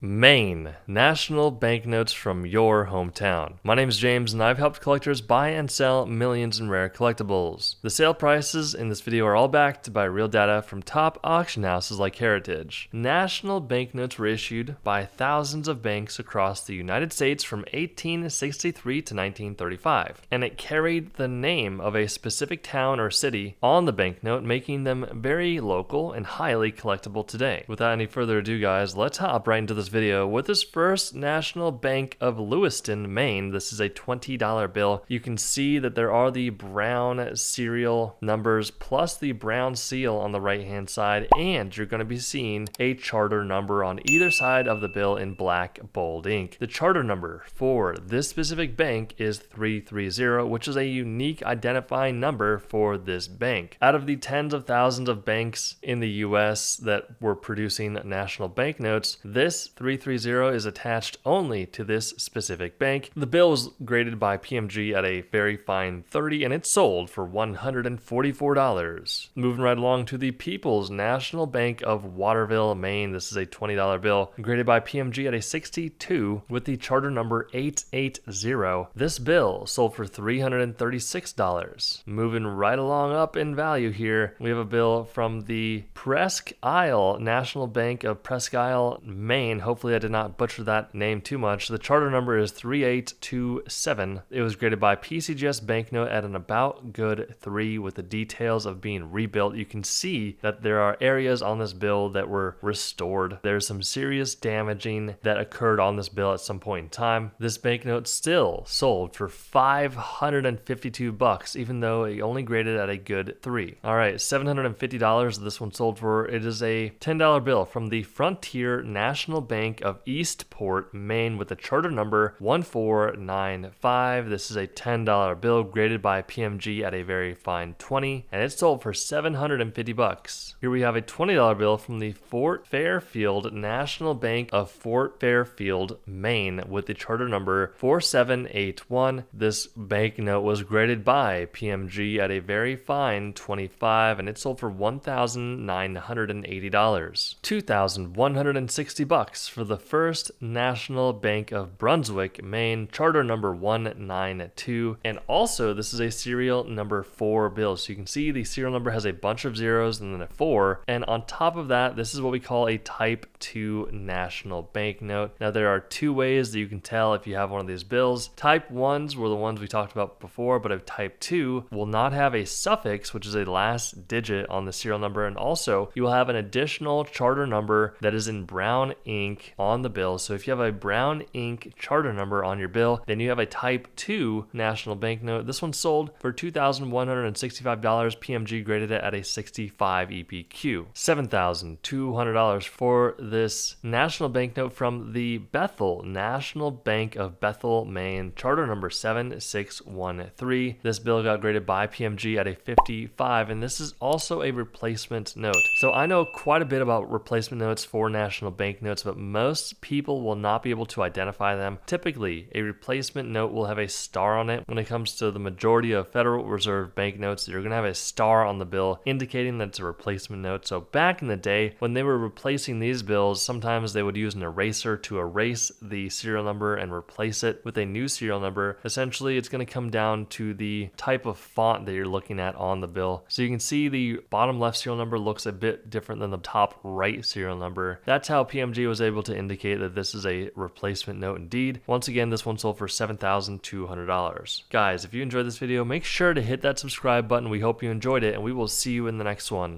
Maine, national banknotes from your hometown. My name is James and I've helped collectors buy and sell millions in rare collectibles. The sale prices in this video are all backed by real data from top auction houses like Heritage. National banknotes were issued by thousands of banks across the United States from 1863 to 1935, and it carried the name of a specific town or city on the banknote, making them very local and highly collectible today. Without any further ado, guys, let's hop right into this video with this first National Bank of Lewiston, Maine. This is a $20 bill. You can see that there are the brown serial numbers plus the brown seal on the right hand side, and you're going to be seeing a charter number on either side of the bill in black bold ink. The charter number for this specific bank is 330, which is a unique identifying number for this bank. Out of the tens of thousands of banks in the US that were producing national banknotes, this 330 is attached only to this specific bank. The bill was graded by PMG at a very fine 30, and it sold for $144. Moving right along to the People's National Bank of Waterville, Maine. This is a $20 bill graded by PMG at a 62 with the charter number 880. This bill sold for $336. Moving right along up in value here, we have a bill from the Presque Isle National Bank of Presque Isle, Maine. Hopefully I did not butcher that name too much. The charter number is 3827. It was graded by PCGS Banknote at an about good 3 with the details of being rebuilt. You can see that there are areas on this bill that were restored. There's some serious damaging that occurred on this bill at some point in time. This banknote still sold for $552, even though it only graded at a good 3. All right, $750 this one sold for. It is a $10 bill from the Frontier National Bank of Eastport, Maine, with the charter number 1495. This is a $10 bill graded by PMG at a very fine 20, and it sold for $750. Here we have a $20 bill from the Fort Fairfield National Bank of Fort Fairfield, Maine, with the charter number 4781. This banknote was graded by PMG at a very fine 25, and it sold for $1,980. $2,160 for the First National Bank of Brunswick, Maine, charter number 192. And also, this is a serial number 4 bill. So you can see the serial number has a bunch of zeros and then a 4. And on top of that, this is what we call a Type 2 national banknote. Now, there are two ways that you can tell if you have one of these bills. Type 1s were the ones we talked about before, but a Type 2 will not have a suffix, which is a last digit on the serial number. And also, you will have an additional charter number that is in brown ink on the bill. So if you have a brown ink charter number on your bill, then you have a Type 2 national banknote. This one sold for $2,165. PMG graded it at a 65 EPQ. $7,200 for this national banknote from the Bethel National Bank of Bethel, Maine, charter number 7613. This bill got graded by PMG at a 55, and this is also a replacement note. So I know quite a bit about replacement notes for national banknotes, but most people will not be able to identify them. Typically, a replacement note will have a star on it. When it comes to the majority of Federal Reserve banknotes, you're going to have a star on the bill indicating that it's a replacement note. So back in the day, when they were replacing these bills, sometimes they would use an eraser to erase the serial number and replace it with a new serial number. Essentially, it's going to come down to the type of font that you're looking at on the bill. So you can see the bottom left serial number looks a bit different than the top right serial number. That's how PMG was able to indicate that this is a replacement note indeed. Once again, this one sold for $7,200. Guys, if you enjoyed this video, make sure to hit that subscribe button. We hope you enjoyed it, and we will see you in the next one.